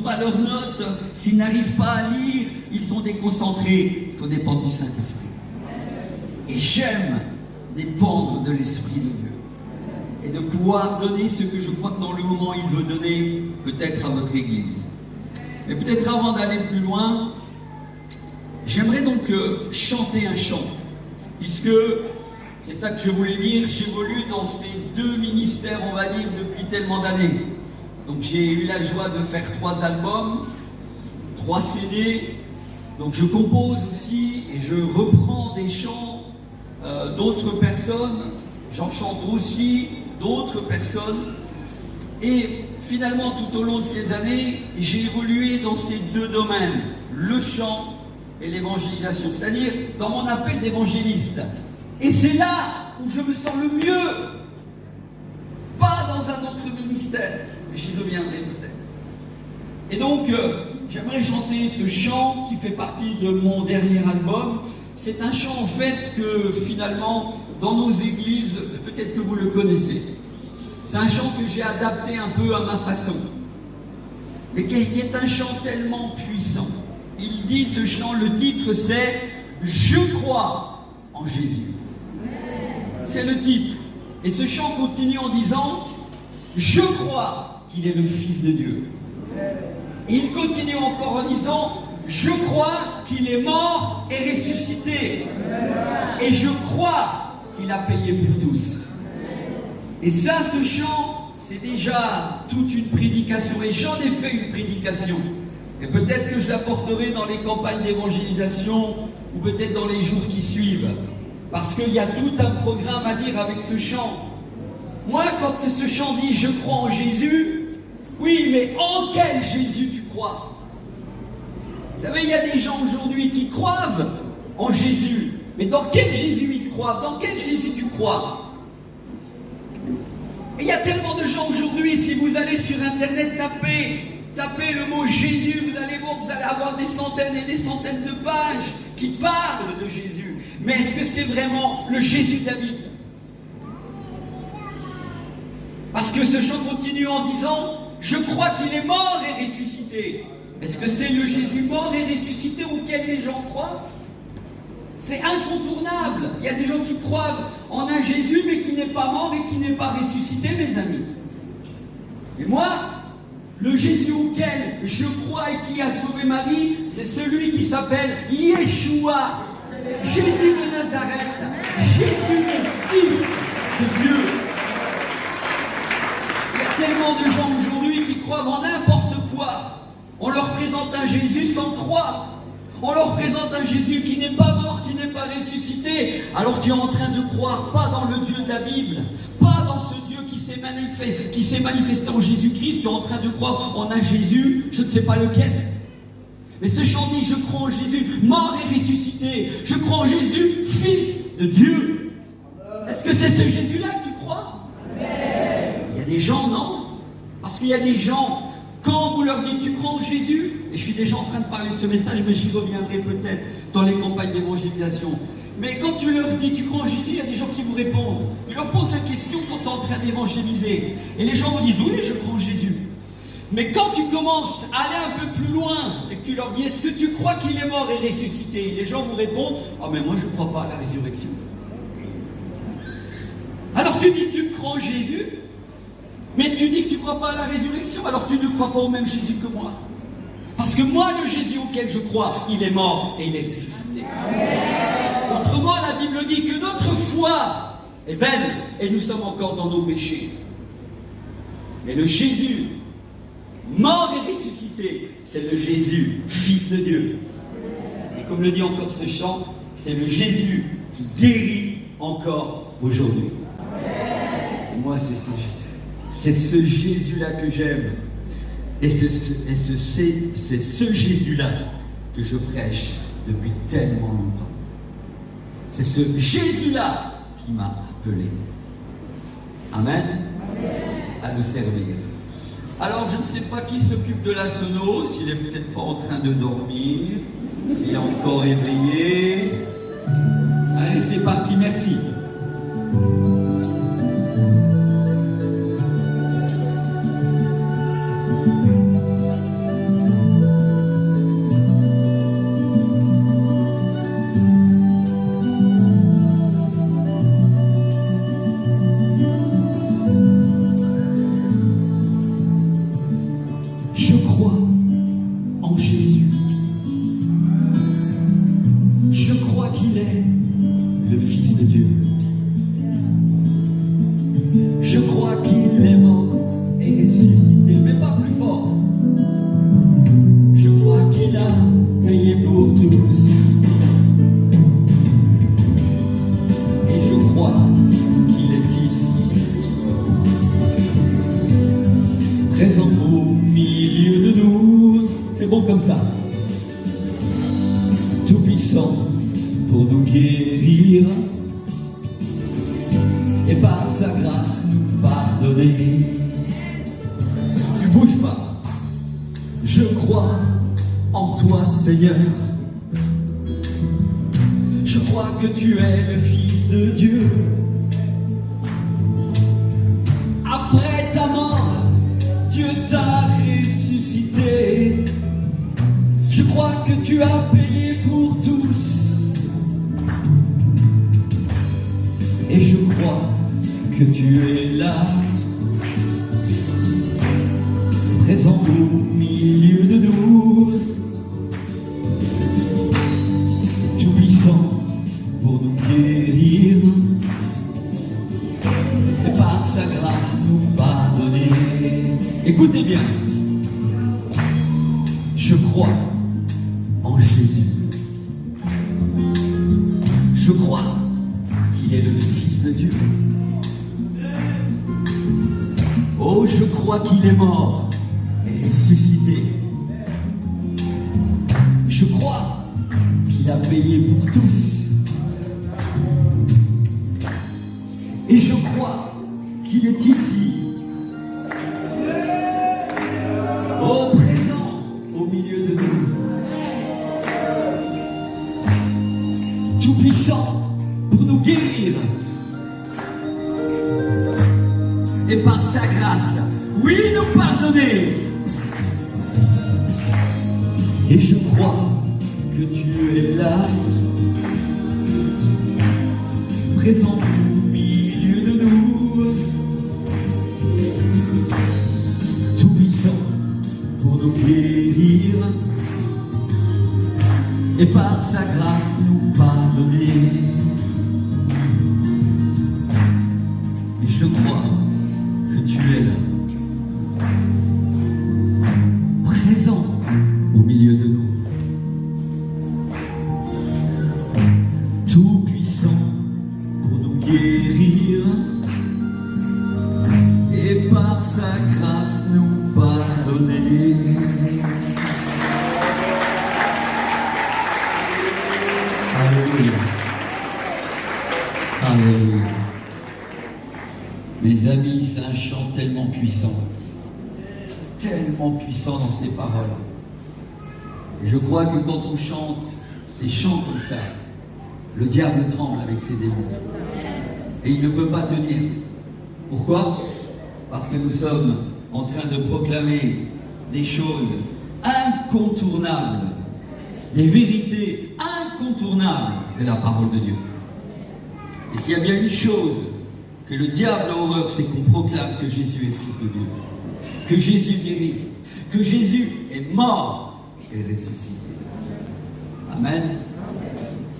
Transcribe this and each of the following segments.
pas leurs notes, s'ils n'arrivent pas à lire, ils sont déconcentrés. Il faut dépendre du Saint-Esprit. Et j'aime dépendre de l'Esprit de Dieu. Et de pouvoir donner ce que je crois que dans le moment il veut donner, peut-être à votre Église. Mais peut-être avant d'aller plus loin, j'aimerais donc chanter un chant. Puisque, c'est ça que je voulais dire, j'évolue dans ces deux ministères, on va dire, depuis tellement d'années. Donc j'ai eu la joie de faire 3 albums, 3 CD. Donc je compose aussi et je reprends des chants d'autres personnes. J'en chante aussi d'autres personnes. Et finalement, tout au long de ces années, j'ai évolué dans ces deux domaines, le chant et l'évangélisation, c'est-à-dire dans mon appel d'évangéliste. Et c'est là où je me sens le mieux, pas dans un autre ministère, mais j'y reviendrai peut-être. Et donc, j'aimerais chanter ce chant qui fait partie de mon dernier album. C'est un chant en fait que finalement, dans nos églises, peut-être que vous le connaissez. C'est un chant que j'ai adapté un peu à ma façon, mais qui est un chant tellement puissant. Il dit, ce chant, le titre c'est « Je crois en Jésus ». C'est le titre. Et ce chant continue en disant « Je crois qu'il est le Fils de Dieu ». Et il continue encore en disant « Je crois qu'il est mort et ressuscité. Et je crois qu'il a payé pour tous. » Et ça, ce chant, c'est déjà toute une prédication. Et j'en ai fait une prédication. Et peut-être que je la porterai dans les campagnes d'évangélisation ou peut-être dans les jours qui suivent. Parce qu'il y a tout un programme à dire avec ce chant. Moi, quand ce chant dit « Je crois en Jésus », oui, mais en quel Jésus tu crois? Vous savez, il y a des gens aujourd'hui qui croient en Jésus. Mais dans quel Jésus ils croient? Dans quel Jésus tu crois? Et il y a tellement de gens aujourd'hui, si vous allez sur Internet tapez le mot Jésus, vous allez voir, vous allez avoir des centaines et des centaines de pages qui parlent de Jésus. Mais est-ce que c'est vraiment le Jésus de la Bible? Parce que ce chant continue en disant « Je crois qu'il est mort et ressuscité ». Est-ce que c'est le Jésus mort et ressuscité auquel les gens croient? C'est incontournable. Il y a des gens qui croient en un Jésus, mais qui n'est pas mort et qui n'est pas ressuscité, mes amis. Et moi, le Jésus auquel je crois et qui a sauvé ma vie, c'est celui qui s'appelle Yeshua, Jésus de Nazareth, Jésus le Fils de Dieu. Il y a tellement de gens aujourd'hui qui croient en n'importe quoi. On leur présente un Jésus sans croix. On leur présente un Jésus qui n'est pas mort, qui n'est pas ressuscité. Alors tu es en train de croire pas dans le Dieu de la Bible, pas dans ce Dieu qui s'est manifesté en Jésus-Christ. Tu es en train de croire en un Jésus, je ne sais pas lequel. Mais ce chant dit, je crois en Jésus, mort et ressuscité. Je crois en Jésus, Fils de Dieu. Est-ce que c'est ce Jésus-là que tu crois? Il y a des gens, non? Parce qu'il y a des gens... Quand vous leur dites, tu crois en Jésus, et je suis déjà en train de parler de ce message, mais j'y reviendrai peut-être dans les campagnes d'évangélisation. Mais quand tu leur dis, tu crois en Jésus, il y a des gens qui vous répondent. Tu leur poses la question quand tu es en train d'évangéliser. Et les gens vous disent, oui, je crois en Jésus. Mais quand tu commences à aller un peu plus loin, et que tu leur dis, est-ce que tu crois qu'il est mort et ressuscité? Les gens vous répondent, ah mais moi je ne crois pas à la résurrection. Alors tu dis que tu crois en Jésus, mais tu dis que tu ne crois pas à la résurrection, alors tu ne crois pas au même Jésus que moi. Parce que moi, le Jésus auquel je crois, il est mort et il est ressuscité. Autrement, la Bible dit que notre foi est vaine et nous sommes encore dans nos péchés. Mais le Jésus, mort et ressuscité, c'est le Jésus, Fils de Dieu. Et comme le dit encore ce chant, c'est le Jésus qui guérit encore aujourd'hui. Et moi, c'est ce Jésus-là que j'aime. Et c'est ce Jésus-là que je prêche depuis tellement longtemps. C'est ce Jésus-là qui m'a appelé. Amen. À le servir. Alors, je ne sais pas qui s'occupe de la sono, s'il n'est peut-être pas en train de dormir, s'il est encore éveillé. Allez, c'est parti, merci. qu'il est le Fils de Dieu. Je crois qu'il est mort et ressuscité, mais pas plus fort. Je crois qu'il a payé pour tous. Et je crois qu'il est ici, présent au milieu de nous. C'est bon comme ça. Tout puissant pour nous guérir et par sa grâce nous pardonner. Tu bouges pas. Je crois en toi, Seigneur. Je crois que tu es le Fils de Dieu. Après ta mort, Dieu t'a ressuscité. Je crois que tu as payé pour tous. Et je crois que tu es là, présent au milieu de nous, tout puissant pour nous guérir et par sa grâce nous pardonner. Écoutez bien, je crois en Jésus. Je crois qu'il est le Fils de Dieu. Oh, je crois qu'il est mort et ressuscité. Je crois qu'il a payé pour tous. Et je crois qu'il est ici, au présent, au milieu de nous. Tout puissant pour nous guérir. Et par sa grâce, oui, nous pardonner. Et je crois que tu es là, présent au milieu de nous, tout puissant pour nous guérir et par sa grâce nous pardonner. Et je crois que tu es là, présent au milieu de nous, tout puissant pour nous guérir et par sa grâce nous pardonner. Alléluia. Alléluia. Mes amis, c'est un chant tellement puissant dans ses paroles. Et je crois que quand on chante ces chants comme ça, le diable tremble avec ses démons. Et il ne peut pas tenir. Pourquoi? Parce que nous sommes en train de proclamer des choses incontournables, des vérités incontournables de la parole de Dieu. Et s'il y a bien une chose que le diable a horreur, c'est qu'on proclame que Jésus est Fils de Dieu, que Jésus guérit, que Jésus est mort et ressuscité. Amen.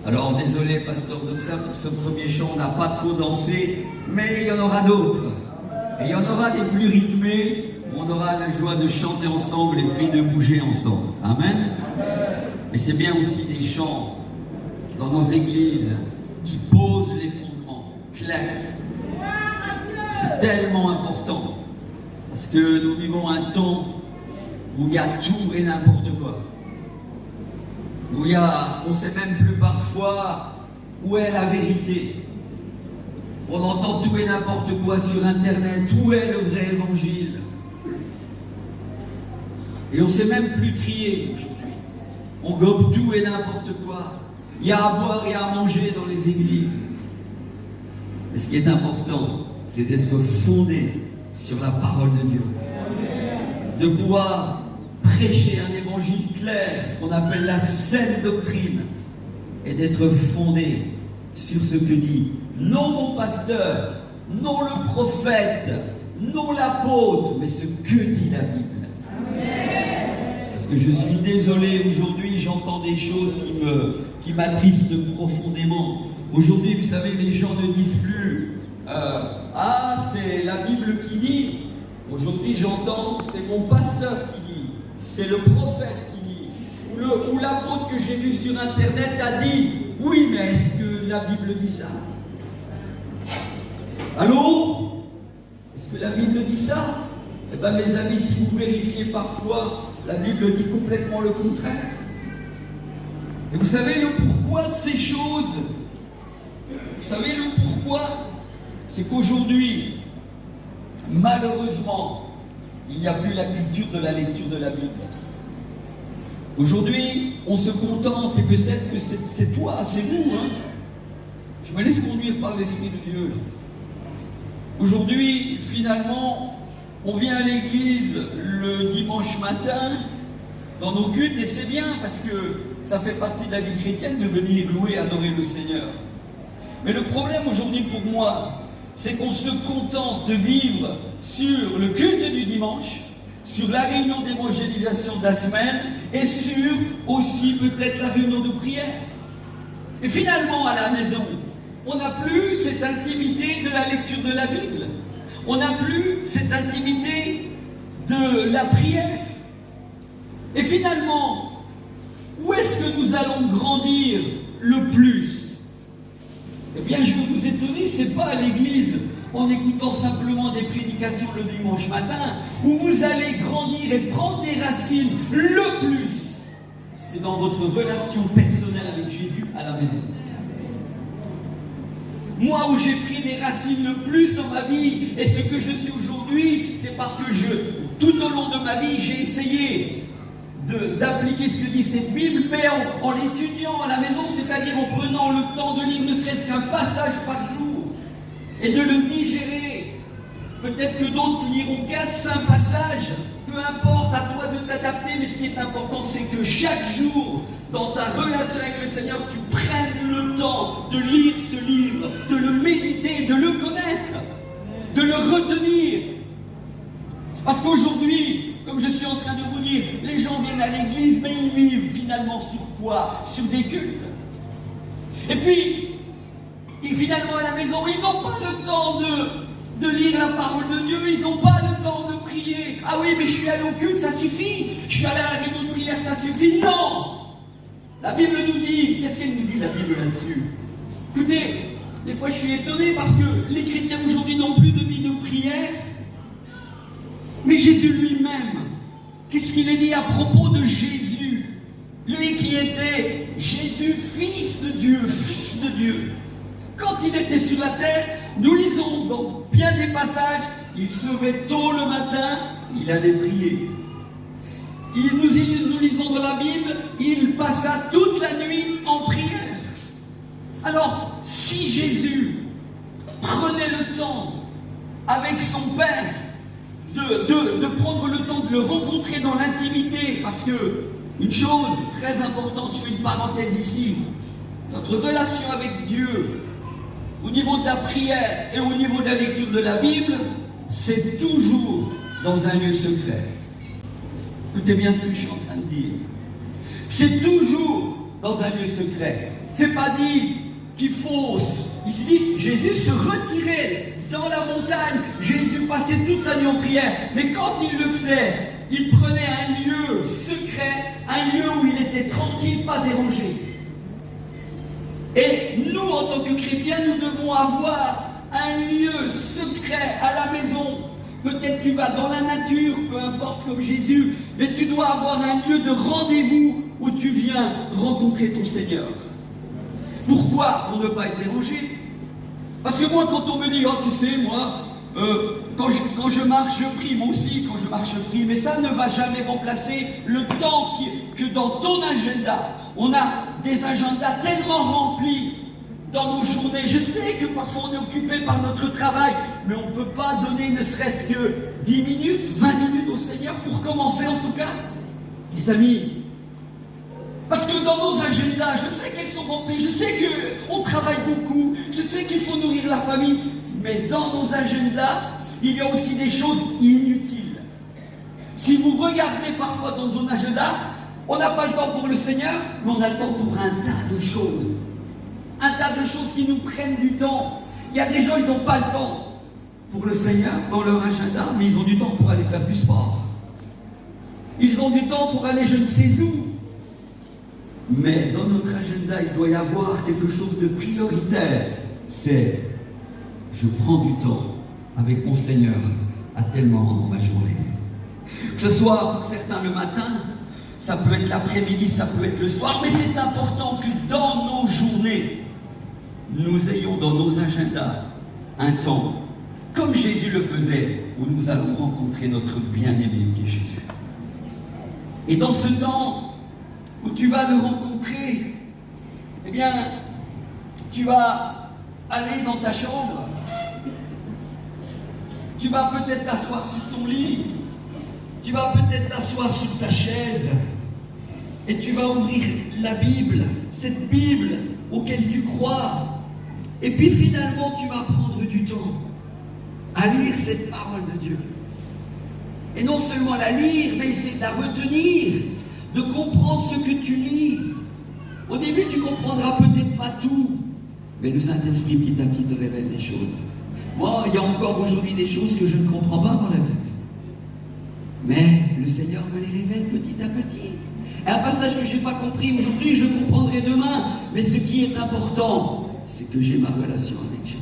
Alors désolé, pasteur Doxa, pour ce premier chant, on n'a pas trop dansé, mais il y en aura d'autres. Et il y en aura des plus rythmés, où on aura la joie de chanter ensemble et puis de bouger ensemble. Amen. Mais c'est bien aussi des chants dans nos églises qui posent les fondements clairs. C'est tellement important, parce que nous vivons un temps où il y a tout et n'importe quoi. Où il y a, on ne sait même plus parfois où est la vérité. On entend tout et n'importe quoi sur Internet, où est le vrai évangile. Et on ne sait même plus trier aujourd'hui. On gobe tout et n'importe quoi. Il y a à boire et à manger dans les églises. Mais ce qui est important, c'est d'être fondé sur la parole de Dieu. De pouvoir prêcher un évangile clair, ce qu'on appelle la saine doctrine, et d'être fondé sur ce que dit non mon pasteur, non le prophète, non l'apôtre, mais ce que dit la Bible. Parce que je suis désolé, aujourd'hui j'entends des choses qui m'attriste profondément. Aujourd'hui, vous savez, les gens ne disent plus ah, c'est la Bible qui dit. Aujourd'hui, j'entends, c'est mon pasteur qui dit, c'est le prophète qui dit, ou l'apôtre que j'ai vu sur Internet a dit. Oui, mais est-ce que la Bible dit ça? Allô? Est-ce que la Bible dit ça? Eh bien, mes amis, si vous vérifiez parfois, la Bible dit complètement le contraire. Et vous savez le pourquoi de ces choses? Vous savez le pourquoi? C'est qu'aujourd'hui, malheureusement, il n'y a plus la culture de la lecture de la Bible. Aujourd'hui, on se contente, et peut-être que c'est toi, c'est vous, hein. Je me laisse conduire par l'Esprit de Dieu. Aujourd'hui, finalement, on vient à l'église le dimanche matin, dans nos cultes, et c'est bien, parce que ça fait partie de la vie chrétienne de venir louer et adorer le Seigneur. Mais le problème aujourd'hui pour moi, c'est qu'on se contente de vivre sur le culte du dimanche, sur la réunion d'évangélisation de la semaine, et sur aussi peut-être la réunion de prière. Et finalement, à la maison, on n'a plus cette intimité de la lecture de la Bible. On n'a plus cette intimité de la prière. Et finalement, où est-ce que nous allons grandir le plus? Eh bien, je vais vous étonner, ce n'est pas à l'église, en écoutant simplement des prédications le dimanche matin, où vous allez grandir et prendre des racines le plus. C'est dans votre relation personnelle avec Jésus à la maison. Moi, où j'ai pris des racines le plus dans ma vie, et ce que je suis aujourd'hui, c'est parce que tout au long de ma vie, j'ai essayé d'appliquer ce que dit cette Bible, mais en l'étudiant à la maison, c'est-à-dire en prenant le temps de lire ne serait-ce qu'un passage par jour, et de le digérer. Peut-être que d'autres liront 4-5 passages, peu importe, à toi de t'adapter, mais ce qui est important, c'est que chaque jour, dans ta relation avec le Seigneur, tu prennes le temps de lire ce livre, de le méditer, de le connaître, de le retenir. Parce qu'aujourd'hui, comme je suis en train de vous dire, les gens viennent à l'église, mais ils vivent finalement sur quoi? Sur des cultes. Et puis, finalement à la maison, ils n'ont pas le temps de lire la parole de Dieu, ils n'ont pas le temps de prier. Ah oui, mais je suis allé au culte, ça suffit. Je suis allé à la réunion de prière, ça suffit. Non! La Bible nous dit, qu'est-ce qu'elle nous dit la Bible là-dessus? Écoutez, des fois je suis étonné parce que les chrétiens aujourd'hui n'ont plus de vie de prière. Mais Jésus lui-même, qu'est-ce qu'il est dit à propos de Jésus? Lui qui était Jésus, fils de Dieu, fils de Dieu. Quand il était sur la terre, nous lisons dans bien des passages, il se levait tôt le matin, il allait prier. Nous lisons dans la Bible, il passa toute la nuit en prière. Alors, si Jésus prenait le temps avec son Père de prendre le temps de le rencontrer dans l'intimité, parce que une chose très importante, je fais une parenthèse ici, notre relation avec Dieu, au niveau de la prière et au niveau de la lecture de la Bible, c'est toujours dans un lieu secret. Écoutez bien ce que je suis en train de dire. C'est toujours dans un lieu secret. C'est pas dit qu'il faut. Ici dit, Jésus se retirait dans la montagne. Jésus passait toute sa nuit en prière. Mais quand il le faisait, il prenait un lieu secret, un lieu où il était tranquille, pas dérangé. Et nous, en tant que chrétiens, nous devons avoir un lieu secret à la maison. Peut-être tu vas dans la nature, peu importe, comme Jésus, mais tu dois avoir un lieu de rendez-vous où tu viens rencontrer ton Seigneur. Pourquoi? Pour ne pas être dérangé. Parce que moi, quand on me dit, oh tu sais, moi, quand je marche, je prie, moi aussi, quand je marche, je prie, mais ça ne va jamais remplacer le temps que dans ton agenda, on a des agendas tellement remplis dans nos journées. Je sais que parfois on est occupé par notre travail, mais on ne peut pas donner ne serait-ce que 10 minutes, 20 minutes au Seigneur pour commencer en tout cas. Les amis, parce que dans nos agendas, je sais qu'elles sont remplies, je sais qu'on travaille beaucoup, je sais qu'il faut nourrir la famille, mais dans nos agendas, il y a aussi des choses inutiles. Si vous regardez parfois dans nos agendas, On n'a pas le temps pour le Seigneur, mais on a le temps pour un tas de choses. Un tas de choses qui nous prennent du temps. Il y a des gens, ils n'ont pas le temps pour le Seigneur dans leur agenda, mais ils ont du temps pour aller faire du sport. Ils ont du temps pour aller je ne sais où. Mais dans notre agenda, il doit y avoir quelque chose de prioritaire. C'est je prends du temps avec mon Seigneur à tel moment dans ma journée. Que ce soit pour certains le matin, ça peut être l'après-midi, ça peut être le soir, mais c'est important que dans nos journées, nous ayons dans nos agendas un temps, comme Jésus le faisait, où nous allons rencontrer notre bien-aimé qui est Jésus. Et dans ce temps où tu vas le rencontrer, eh bien, tu vas aller dans ta chambre, tu vas peut-être t'asseoir sur ton lit, tu vas peut-être t'asseoir sur ta chaise, et tu vas ouvrir la Bible, cette Bible auquel tu crois, et puis finalement tu vas prendre du temps à lire cette parole de Dieu. Et non seulement la lire, mais essayer de la retenir, de comprendre ce que tu lis. Au début, tu ne comprendras peut-être pas tout, mais le Saint-Esprit, petit à petit, te révèle les choses. Moi, il y a encore aujourd'hui des choses que je ne comprends pas dans la Bible. Mais le Seigneur me les révèle petit à petit. Et un passage que je n'ai pas compris aujourd'hui, je le comprendrai demain. Mais ce qui est important, c'est que j'ai ma relation avec Jésus.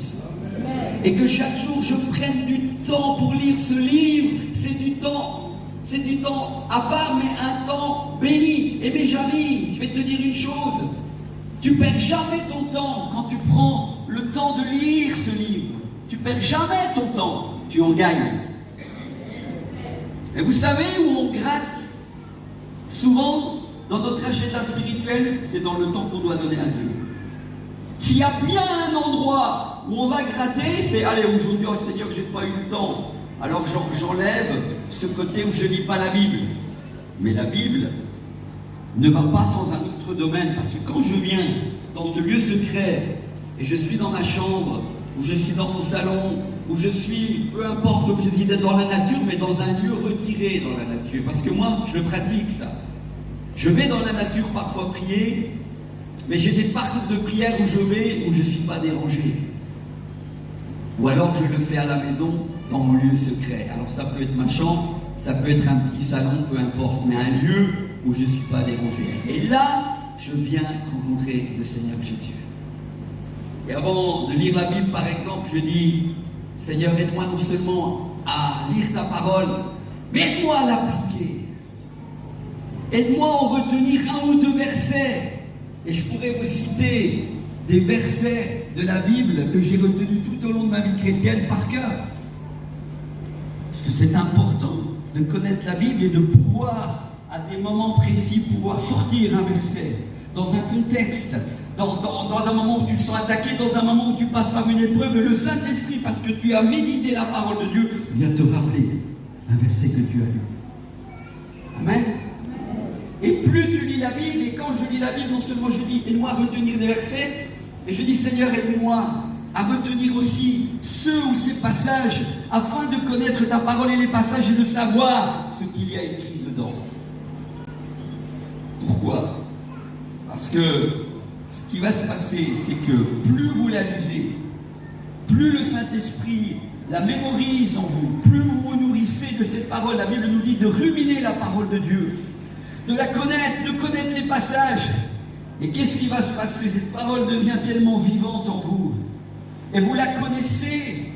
Et que chaque jour, je prenne du temps pour lire ce livre. C'est du temps à part, mais un temps béni. Et mes amis, je vais te dire une chose. Tu perds jamais ton temps quand tu prends le temps de lire ce livre. Tu perds jamais ton temps. Tu en gagnes. Et vous savez où on gratte souvent dans notre agenda spirituel, c'est dans le temps qu'on doit donner à Dieu. S'il y a bien un endroit où on va gratter, c'est allez, aujourd'hui, oh Seigneur, j'ai pas eu le temps. Alors j'enlève ce côté où je ne lis pas la Bible. Mais la Bible ne va pas sans un autre domaine, parce que quand je viens dans ce lieu secret, et je suis dans ma chambre, ou je suis dans mon salon, où je suis, peu importe, où je suis dans la nature, mais dans un lieu retiré dans la nature. Parce que moi, je le pratique, ça. Je vais dans la nature parfois prier, mais j'ai des parties de prière où je vais, où je ne suis pas dérangé. Ou alors je le fais à la maison, dans mon lieu secret. Alors ça peut être ma chambre, ça peut être un petit salon, peu importe, mais un lieu où je ne suis pas dérangé. Et là, je viens rencontrer le Seigneur Jésus. Et avant de lire la Bible, par exemple, je dis, Seigneur, aide-moi non seulement à lire ta parole, mais aide-moi à l'appliquer. Aide-moi à en retenir un ou deux versets. Et je pourrais vous citer des versets de la Bible que j'ai retenus tout au long de ma vie chrétienne par cœur. Parce que c'est important de connaître la Bible et de pouvoir, à des moments précis, pouvoir sortir un verset dans un contexte, dans un moment où tu te sens attaqué, dans un moment où tu passes par une épreuve, et le Saint-Esprit, parce que tu as médité la parole de Dieu, vient te rappeler un verset que tu as lu. Amen. Et plus tu lis la Bible, et quand je lis la Bible, non seulement je dis, aide-moi à retenir des versets, et je dis, Seigneur, aide-moi à retenir aussi ceux ou ces passages, afin de connaître ta parole et les passages, et de savoir ce qu'il y a écrit dedans. Pourquoi? Parce que ce qui va se passer, c'est que plus vous la lisez, plus le Saint-Esprit la mémorise en vous, plus vous vous nourrissez de cette parole. La Bible nous dit de ruminer la parole de Dieu, de la connaître, de connaître les passages. Et qu'est-ce qui va se passer? Cette parole devient tellement vivante en vous. Et vous la connaissez.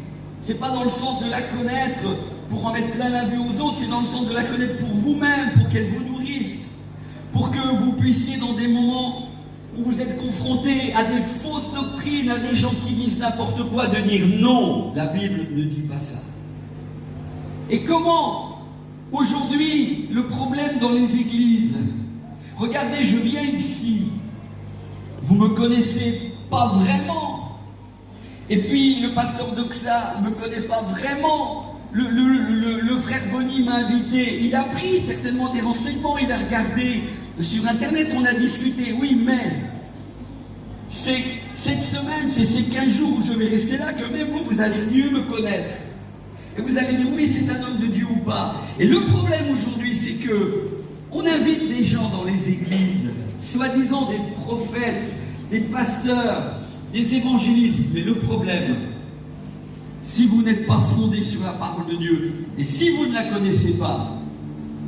Ce n'est pas dans le sens de la connaître pour en mettre plein la vue aux autres, c'est dans le sens de la connaître pour vous-même, pour qu'elle vous nourrisse. Pour que vous puissiez, dans des moments où vous êtes confrontés à des fausses doctrines, à des gens qui disent n'importe quoi, de dire non, la Bible ne dit pas ça. Et comment, aujourd'hui, le problème dans les églises, regardez, je viens ici, vous me connaissez pas vraiment, et puis le pasteur Doxa ne me connaît pas vraiment, le frère Bonny m'a invité, il a pris certainement des renseignements, il a regardé sur internet, on a discuté, oui, mais c'est cette semaine, c'est ces 15 jours où je vais rester là, que même vous allez mieux me connaître. Et vous allez dire, oui, c'est un homme de Dieu ou pas. Et le problème aujourd'hui, c'est que On invite des gens dans les églises, soi-disant des prophètes, des pasteurs, des évangélistes. Mais le problème, si vous n'êtes pas fondé sur la parole de Dieu, et si vous ne la connaissez pas,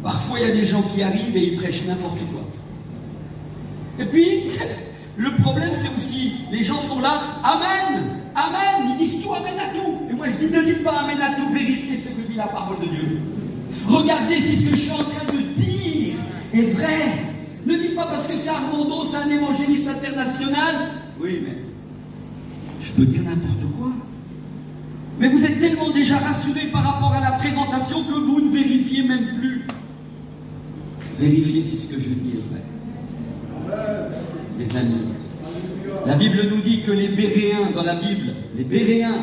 parfois il y a des gens qui arrivent et ils prêchent n'importe quoi. Et puis, le problème c'est aussi, les gens sont là, Amen, Amen, ils disent tout Amen à tout. Et moi je dis, ne dites pas Amen à tout, vérifiez ce que dit la parole de Dieu. Regardez si ce que je suis en train de dire est vrai. Ne dites pas parce que c'est Armando, c'est un évangéliste international. Oui, mais je peux dire n'importe quoi. Mais vous êtes tellement déjà rassuré par rapport à la présentation que vous ne vérifiez même plus. Vérifiez si ce que je dis est vrai. Les amis, la Bible nous dit que les Béréens, dans la Bible, les Béréens,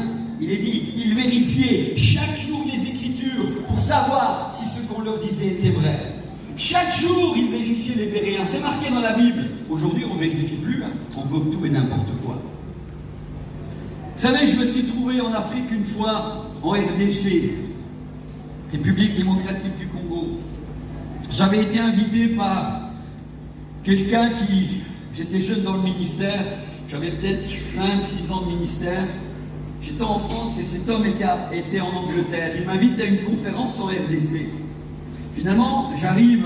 il est dit, ils vérifiaient chaque jour les Écritures pour savoir si ce qu'on leur disait était vrai. Chaque jour, ils vérifiaient les Béréens. C'est marqué dans la Bible. Aujourd'hui, on ne vérifie plus. On veut tout et n'importe quoi. Vous savez, je me suis trouvé en Afrique une fois, en RDC, République démocratique du Congo. J'avais été invité par quelqu'un qui... J'étais jeune dans le ministère, j'avais peut-être 5-6 ans de ministère. J'étais en France et cet homme était en Angleterre. Il m'invite à une conférence en RDC. Finalement, j'arrive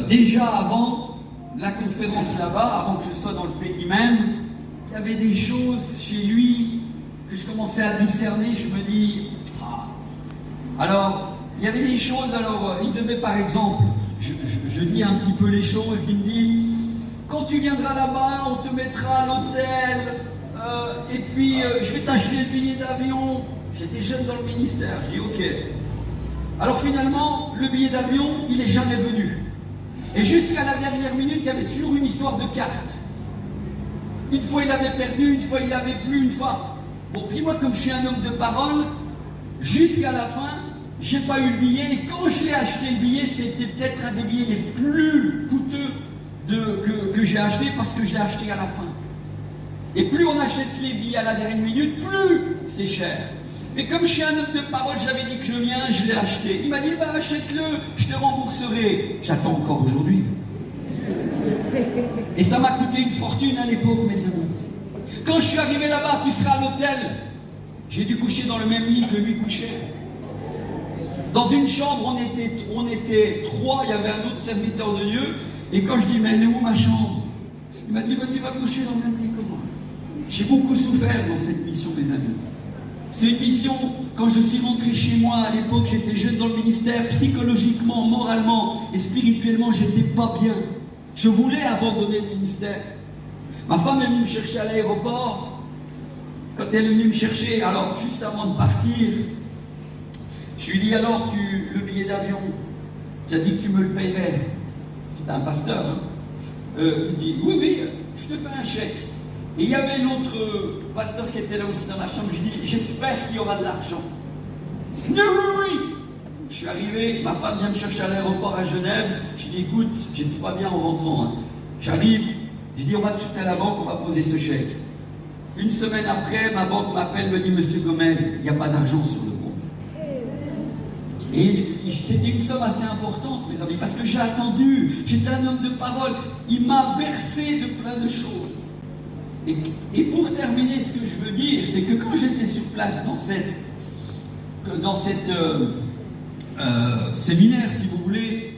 déjà avant la conférence là-bas, avant que je sois dans le pays même. Il y avait des choses chez lui que je commençais à discerner. Je me dis, Alors, il y avait des choses. Alors, il devait par exemple, je dis un petit peu les choses. Il me dit, quand tu viendras là-bas, on te mettra à l'hôtel. Et puis, je vais t'acheter le billet d'avion. J'étais jeune dans le ministère. Je dis, ok. Alors finalement, le billet d'avion, il n'est jamais venu. Et jusqu'à la dernière minute, il y avait toujours une histoire de carte. Une fois, il avait perdu, une fois, il n'avait plus, une fois. Bon, puis moi, comme je suis un homme de parole, jusqu'à la fin, je n'ai pas eu le billet. Et quand je l'ai acheté, le billet, c'était peut-être un des billets les plus coûteux que j'ai acheté parce que je l'ai acheté à la fin. Et plus on achète les billets à la dernière minute, plus c'est cher. Mais comme je suis un homme de parole, j'avais dit que je viens, je l'ai acheté. Il m'a dit, bah achète-le, je te rembourserai. J'attends encore aujourd'hui. Et ça m'a coûté une fortune à l'époque, mes amis. Quand je suis arrivé là-bas, tu seras à l'hôtel. J'ai dû coucher dans le même lit que lui couchait. Dans une chambre, on était 3, il y avait un autre serviteur de Dieu. Et quand je dis, mais elle est où ma chambre? Il m'a dit, bah, tu vas coucher dans le même lit que moi. J'ai beaucoup souffert dans cette mission, mes amis. C'est une mission, quand je suis rentré chez moi, à l'époque, j'étais jeune dans le ministère, psychologiquement, moralement et spirituellement, j'étais pas bien. Je voulais abandonner le ministère. Ma femme est venue me chercher à l'aéroport. Quand elle est venue me chercher, alors juste avant de partir, je lui ai dit, alors, le billet d'avion, tu as dit que tu me le paierais. C'est un pasteur. Hein. Il me dit, oui, oui, je te fais un chèque. Et il y avait l'autre pasteur qui était là aussi dans la chambre. Je dis, j'espère qu'il y aura de l'argent. Oui, oui, oui. Je suis arrivé, ma femme vient me chercher à l'aéroport à Genève. Je dis, écoute, j'étais pas bien en rentrant. Hein. J'arrive, je dis, on va tout à la banque, on va poser ce chèque. Une semaine après, ma banque m'appelle, me dit, Monsieur Gomez, il n'y a pas d'argent sur le compte. Et c'était une somme assez importante, mes amis, parce que j'ai attendu. J'étais un homme de parole. Il m'a bercé de plein de choses. Et pour terminer, ce que je veux dire, c'est que quand j'étais sur place dans cette séminaire, si vous voulez,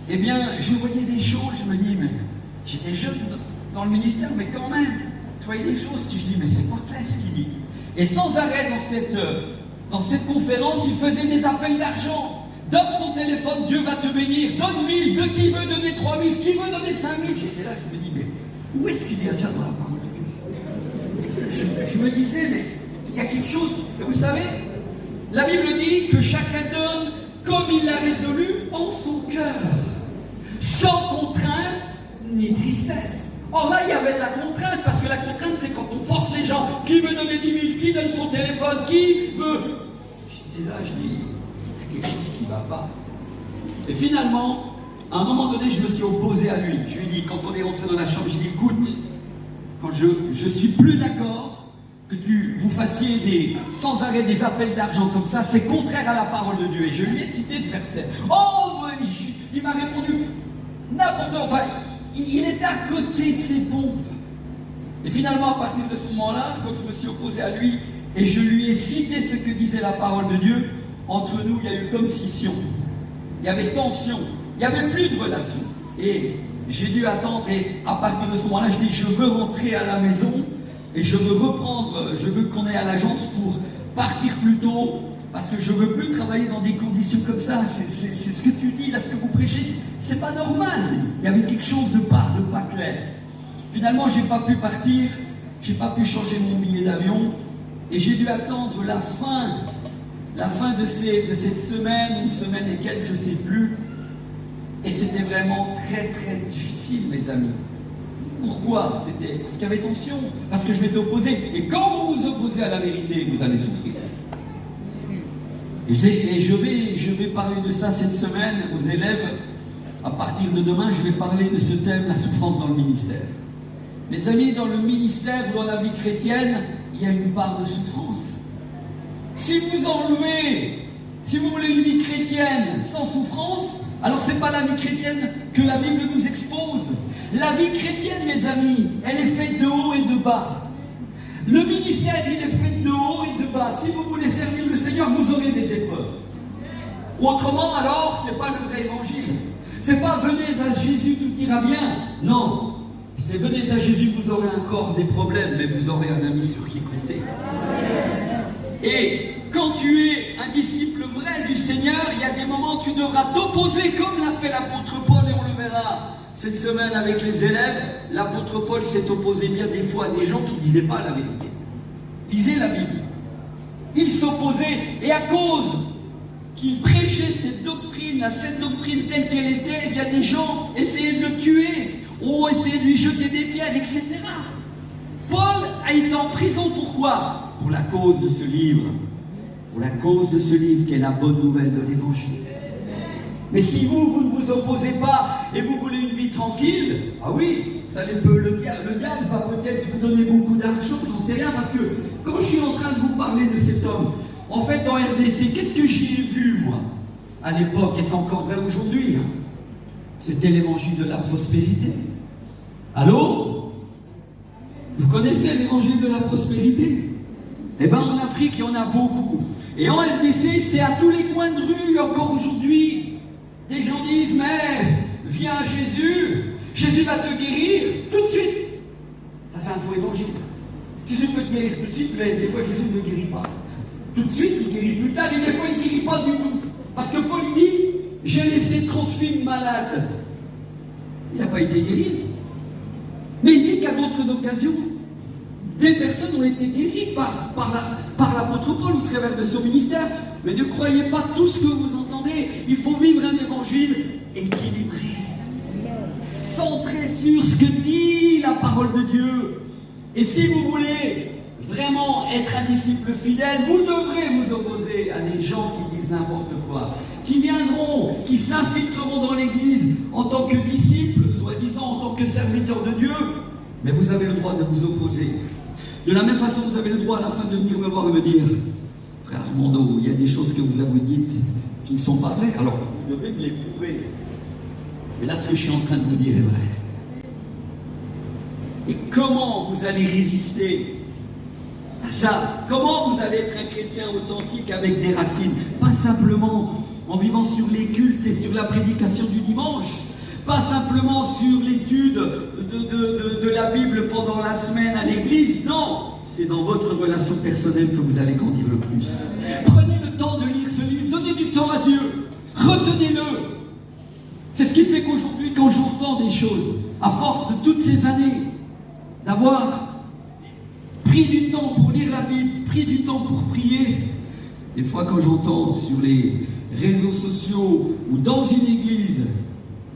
eh bien, je voyais des choses, je me dis, mais j'étais jeune dans le ministère, mais quand même, je voyais des choses que je dis, mais c'est pas clair ce qu'il dit. Et sans arrêt dans cette conférence, il faisait des appels d'argent. Donne ton téléphone, Dieu va te bénir. Donne 1000, de qui veut donner 3000, qui veut donner 5000. J'étais là, je me dis, mais où est-ce qu'il y a ça dans la parole de Dieu? Je me disais, mais il y a quelque chose. Et vous savez, la Bible dit que chacun donne comme il l'a résolu en son cœur, sans contrainte ni tristesse. Or là, il y avait de la contrainte, parce que la contrainte, c'est quand on force les gens. Qui veut donner 10 000? Qui donne son téléphone? Qui veut? J'étais là, je dis, il y a quelque chose qui ne va pas. Et finalement, à un moment donné, je me suis opposé à lui. Je lui ai dit, quand on est rentré dans la chambre, je lui ai dit, écoute, quand je suis plus d'accord que vous fassiez sans arrêt des appels d'argent comme ça, c'est contraire à la parole de Dieu. Et je lui ai cité ce verset. Oh, Il m'a répondu n'importe quoi. Enfin, il était à côté de ses pompes. Et finalement, à partir de ce moment-là, quand je me suis opposé à lui et je lui ai cité ce que disait la parole de Dieu, entre nous, il y a eu comme scission. Il y avait tension. Il n'y avait plus de relation. Et j'ai dû attendre. Et à partir de ce moment-là, je dis, je veux rentrer à la maison et je veux reprendre, je veux qu'on aille à l'agence pour partir plus tôt, parce que je ne veux plus travailler dans des conditions comme ça. C'est ce que tu dis, là, ce que vous prêchez, c'est pas normal. Il y avait quelque chose de pas clair. Finalement, je n'ai pas pu partir, je n'ai pas pu changer mon billet d'avion, et j'ai dû attendre la fin de cette semaine, une semaine et quelques, je ne sais plus. Et c'était vraiment très très difficile, mes amis. Pourquoi? Parce qu'il y avait tension, parce que je m'étais opposé. Et quand vous vous opposez à la vérité, vous allez souffrir. Et je vais parler de ça cette semaine aux élèves. À partir de demain, je vais parler de ce thème, la souffrance dans le ministère. Mes amis, dans le ministère ou dans la vie chrétienne, il y a une part de souffrance. Si vous enlevez, si vous voulez une vie chrétienne sans souffrance, alors ce n'est pas la vie chrétienne que la Bible nous expose. La vie chrétienne, mes amis, elle est faite de haut et de bas. Le ministère, il est fait de haut et de bas. Si vous voulez servir le Seigneur, vous aurez des épreuves. Autrement, alors, ce n'est pas le vrai évangile. Ce n'est pas venez à Jésus, tout ira bien. Non. C'est venez à Jésus, vous aurez encore des problèmes, mais vous aurez un ami sur qui compter. Et quand tu es un disciple vrai du Seigneur, il y a des moments où tu devras t'opposer, comme l'a fait l'apôtre Paul, et on le verra cette semaine avec les élèves. L'apôtre Paul s'est opposé bien des fois à des gens qui ne disaient pas la vérité. Lisez la Bible. Il s'opposait, et à cause qu'il prêchait cette doctrine, à cette doctrine telle qu'elle était, il y a des gens essayaient de le tuer, ont essayé de lui jeter des pierres, etc. Paul a été en prison, pourquoi? Pour la cause de ce livre. Pour la cause de ce livre qui est la bonne nouvelle de l'Évangile. Mais si vous ne vous opposez pas et vous voulez une vie tranquille, ah oui, le diable va peut-être vous donner beaucoup d'argent, j'en sais rien, parce que quand je suis en train de vous parler de cet homme, en fait en RDC, qu'est-ce que j'y ai vu moi à l'époque, et c'est encore vrai aujourd'hui, hein? C'était l'évangile de la prospérité. Allô? Vous connaissez l'évangile de la prospérité? Eh bien en Afrique, il y en a beaucoup. Et en RDC, c'est à tous les coins de rue, encore aujourd'hui. Des gens disent, mais viens à Jésus, Jésus va te guérir tout de suite. Ça, c'est un faux évangile. Jésus peut te guérir tout de suite, mais des fois, Jésus ne guérit pas. Tout de suite, il guérit plus tard, et des fois, il ne guérit pas du tout. Parce que Paul dit, j'ai laissé Trophime malade. Il n'a pas été guéri. Mais il dit qu'à d'autres occasions, des personnes ont été guéries par l'apôtre Paul au travers de son ministère. Mais ne croyez pas tout ce que vous entendez. Il faut vivre un évangile équilibré, centré sur ce que dit la parole de Dieu. Et si vous voulez vraiment être un disciple fidèle, vous devrez vous opposer à des gens qui disent n'importe quoi, qui viendront, qui s'infiltreront dans l'Église en tant que disciples, soi-disant en tant que serviteurs de Dieu. Mais vous avez le droit de vous opposer. De la même façon, vous avez le droit à la fin de venir me voir et me dire, frère Armando, il y a des choses que vous avez dites qui ne sont pas vraies. Alors, vous devez me les prouver. Mais là, ce que je suis en train de vous dire est vrai. Et comment vous allez résister à ça? Comment vous allez être un chrétien authentique avec des racines? Pas simplement en vivant sur les cultes et sur la prédication du dimanche. Pas simplement sur l'étude de la Bible pendant la semaine à l'église. Non, c'est dans votre relation personnelle que vous allez grandir le plus. Prenez le temps de lire ce livre, donnez du temps à Dieu, retenez-le. C'est ce qui fait qu'aujourd'hui, quand j'entends des choses, à force de toutes ces années, d'avoir pris du temps pour lire la Bible, pris du temps pour prier, des fois quand j'entends sur les réseaux sociaux ou dans une église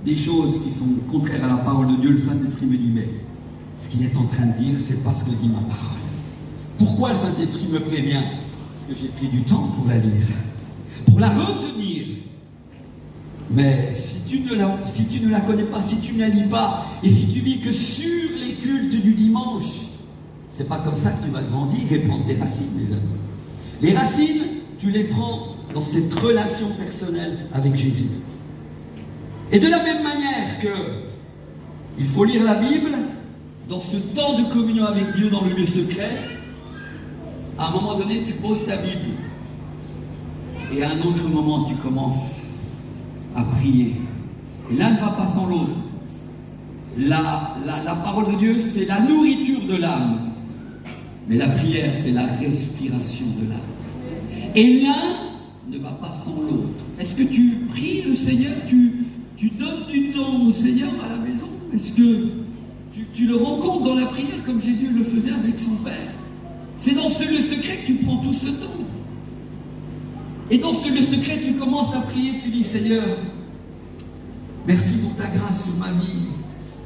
des choses qui sont contraires à la parole de Dieu, le Saint-Esprit me dit, mais ce qu'il est en train de dire, c'est pas ce que dit ma parole. Pourquoi le Saint-Esprit me prévient? Parce que j'ai pris du temps pour la lire, pour la retenir. Mais si tu ne la connais pas, si tu ne la lis pas, et si tu vis que sur les cultes du dimanche, c'est pas comme ça que tu vas grandir et prendre des racines, mes amis. Les racines, tu les prends dans cette relation personnelle avec Jésus. Et de la même manière que il faut lire la Bible, dans ce temps de communion avec Dieu dans le lieu secret, à un moment donné, tu poses ta Bible. Et à un autre moment, tu commences à prier. Et l'un ne va pas sans l'autre. La parole de Dieu, c'est la nourriture de l'âme. Mais la prière, c'est la respiration de l'âme. Et l'un ne va pas sans l'autre. Est-ce que tu pries le Seigneur, tu donnes du temps au Seigneur à la maison? Est-ce que tu le rencontres dans la prière comme Jésus le faisait avec son Père? C'est dans ce lieu secret que tu prends tout ce temps. Et dans ce lieu secret, tu commences à prier, tu dis, Seigneur, merci pour ta grâce sur ma vie.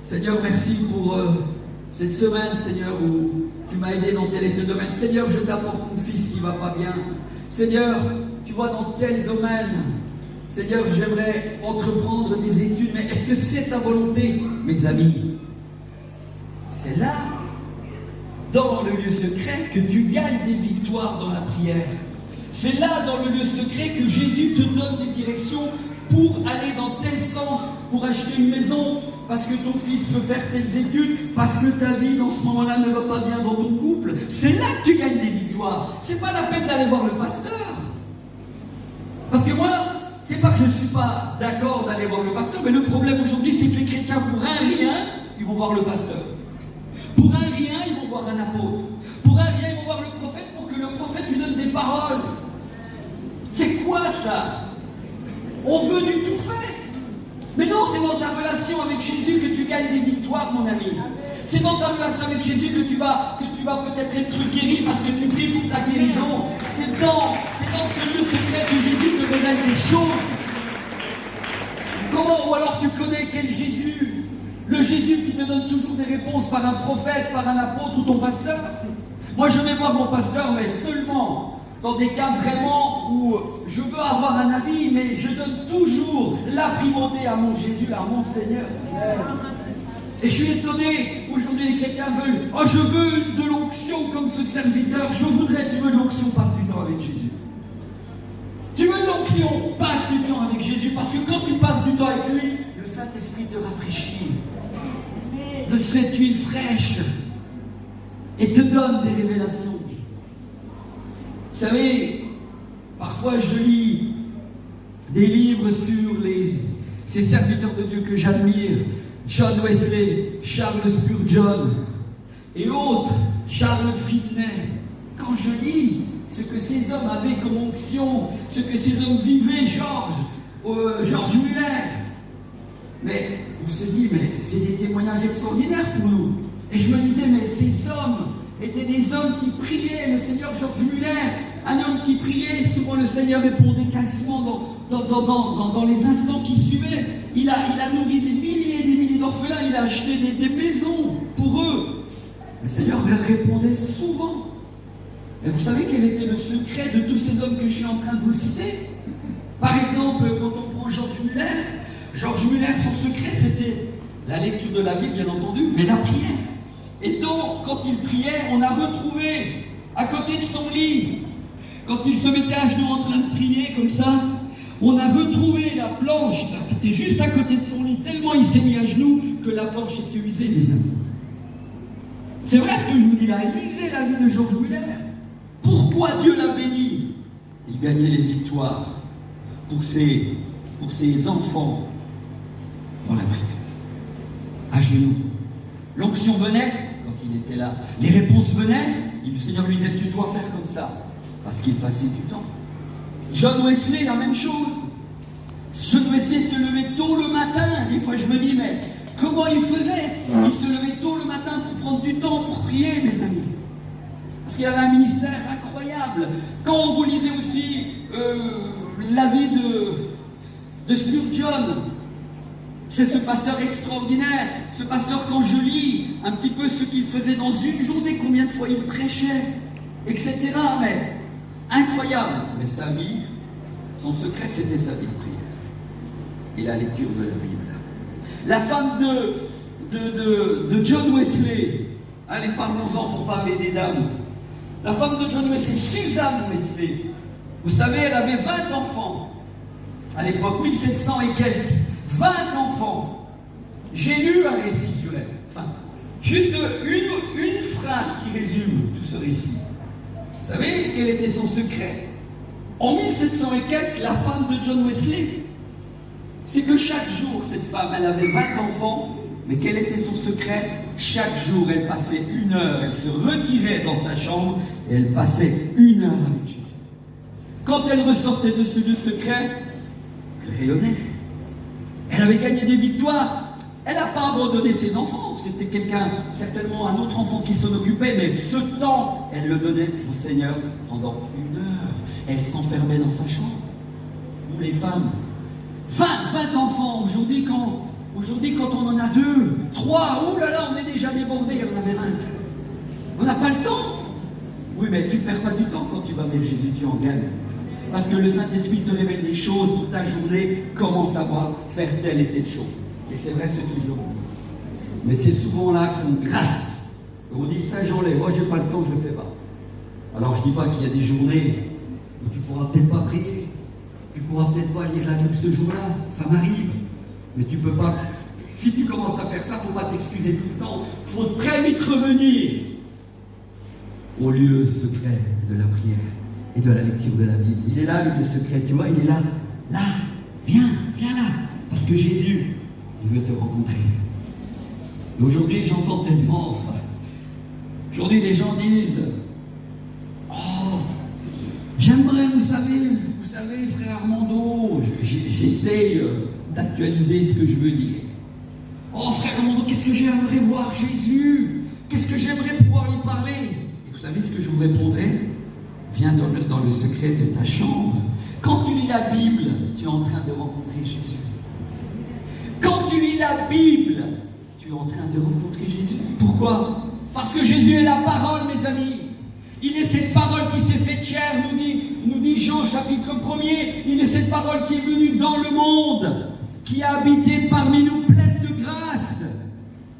Seigneur, merci pour cette semaine, Seigneur, où tu m'as aidé dans tel et tel domaine. Seigneur, je t'apporte mon fils qui ne va pas bien. Seigneur, tu vois, dans tel domaine, Seigneur, j'aimerais entreprendre des études, mais est-ce que c'est ta volonté? Mes amis, c'est là, dans le lieu secret, que tu gagnes des victoires dans la prière. C'est là, dans le lieu secret, que Jésus te donne des directions pour aller dans tel sens, pour acheter une maison, parce que ton fils veut faire telles études, parce que ta vie dans ce moment-là ne va pas bien dans ton couple. C'est là que tu gagnes des victoires. C'est pas la peine d'aller voir le pasteur. Parce que moi, c'est pas que je ne suis pas d'accord d'aller voir le pasteur, mais le problème aujourd'hui, c'est que les chrétiens, pour un rien, ils vont voir le pasteur. Pour un rien, ils vont voir un apôtre. Pour un rien, ils vont voir le prophète pour que le prophète lui donne des paroles. C'est quoi ça? On veut du tout fait. Mais non, c'est dans ta relation avec Jésus que tu gagnes des victoires, mon ami. C'est dans ta relation avec Jésus que tu vas peut-être être guéri parce que tu pries pour ta guérison. C'est dans ce lieu secret que Jésus te révèle des choses. Comment? Ou alors tu connais quel Jésus? Le Jésus qui te donne toujours des réponses par un prophète, par un apôtre ou ton pasteur? Moi, je vais voir mon pasteur, mais seulement dans des cas vraiment où je veux avoir un avis, mais je donne toujours la primauté à mon Jésus, à mon Seigneur. Et je suis étonné, aujourd'hui les chrétiens veulent, oh je veux de l'onction comme ce serviteur, tu veux de l'onction, passe du temps avec Jésus. Tu veux de l'onction, passe du temps avec Jésus, parce que quand tu passes du temps avec lui, le Saint-Esprit te rafraîchit de cette huile fraîche et te donne des révélations. Vous savez, parfois je lis des livres sur ces serviteurs de Dieu que j'admire, John Wesley, Charles Spurgeon et autres, Charles Finney. Quand je lis ce que ces hommes avaient comme onction, ce que ces hommes vivaient, George Muller, mais on se dit, mais c'est des témoignages extraordinaires pour nous. Et je me disais, mais ces hommes étaient des hommes qui priaient. Le Seigneur George Muller, un homme qui priait, souvent le Seigneur répondait quasiment dans les instants qui suivaient. Il a nourri des milliers et des milliers d'orphelins, il a acheté des maisons pour eux. Le Seigneur leur répondait souvent. Et vous savez quel était le secret de tous ces hommes que je suis en train de vous citer? Par exemple, quand on prend George Muller, son secret c'était la lecture de la Bible, bien entendu, mais la prière. Et donc, quand il priait, on a retrouvé à côté de son lit, quand il se mettait à genoux en train de prier comme ça, on a retrouvé la planche là, qui était juste à côté de son lit, tellement il s'est mis à genoux que la planche était usée, mes amis. C'est vrai ce que je vous dis là, lisez la vie de George Muller. Pourquoi Dieu l'a béni? Il gagnait les victoires pour ses enfants dans la prière, à genoux. L'onction venait quand il était là. Les réponses venaient, et le Seigneur lui disait, tu dois faire comme ça, parce qu'il passait du temps. John Wesley, la même chose. John Wesley se levait tôt le matin. Des fois je me dis, mais comment il faisait? Il se levait tôt le matin pour prendre du temps pour prier, mes amis. Parce qu'il avait un ministère incroyable. Quand vous lisez aussi la vie de Spurgeon, c'est ce pasteur extraordinaire. Ce pasteur, quand je lis un petit peu ce qu'il faisait dans une journée, combien de fois il prêchait, etc. Mais incroyable. Mais sa vie, son secret, c'était sa vie de prière et la lecture de la Bible. La femme de John Wesley, allez, parlons-en pour parler des dames. La femme de John Wesley, Suzanne Wesley, vous savez, elle avait 20 enfants à l'époque, 1700 et quelques. 20 enfants. J'ai lu un récit sur elle. Enfin, juste une phrase qui résume tout ce récit. Vous savez quel était son secret? En 1700 et quelques, la femme de John Wesley, c'est que chaque jour, cette femme, elle avait 20 enfants, mais quel était son secret? Chaque jour, elle passait 1 heure, elle se retirait dans sa chambre et elle passait 1 heure avec Jésus. Quand elle ressortait de ce lieu secret, elle rayonnait. Elle avait gagné des victoires. Elle n'a pas abandonné ses enfants. C'était quelqu'un, certainement un autre enfant qui s'en occupait, mais ce temps, elle le donnait au Seigneur pendant 1 heure. Elle s'enfermait dans sa chambre. Nous, les femmes, 20 enfants. Aujourd'hui, quand on en a 2, 3, oh là là, on est déjà débordé, on avait 20. On n'a pas le temps. Oui, mais tu ne perds pas du temps quand tu vas vers Jésus, tu en gagnes. Parce que le Saint-Esprit te révèle des choses pour ta journée, comment savoir faire telle et telle chose. Et c'est vrai, c'est toujours bon. Mais c'est souvent là qu'on gratte. On dit, ça j'enlève, moi j'ai pas le temps, je ne le fais pas. Alors je ne dis pas qu'il y a des journées où tu ne pourras peut-être pas prier, tu ne pourras peut-être pas lire la Bible ce jour-là, ça m'arrive. Mais tu ne peux pas. Si tu commences à faire ça, il ne faut pas t'excuser tout le temps. Il faut très vite revenir au lieu secret de la prière et de la lecture de la Bible. Il est là, le lieu secret, tu vois, il est là. Là, viens là. Parce que Jésus, il veut te rencontrer. Et aujourd'hui, j'entends tellement. Aujourd'hui, les gens disent, oh, j'aimerais, vous savez, frère Armando, j'essaye d'actualiser ce que je veux dire. Oh, frère Armando, qu'est-ce que j'aimerais voir Jésus? Qu'est-ce que j'aimerais pouvoir lui parler? Et vous savez ce que je vous répondrai? Viens dans le secret de ta chambre. Quand tu lis la Bible, tu es en train de rencontrer Jésus. Quand tu lis la Bible, tu es en train de rencontrer Jésus. Pourquoi? Parce que Jésus est la parole, mes amis. Il est cette parole qui s'est faite chair, nous dit Jean chapitre 1er. Il est cette parole qui est venue dans le monde, qui a habité parmi nous pleine de grâce.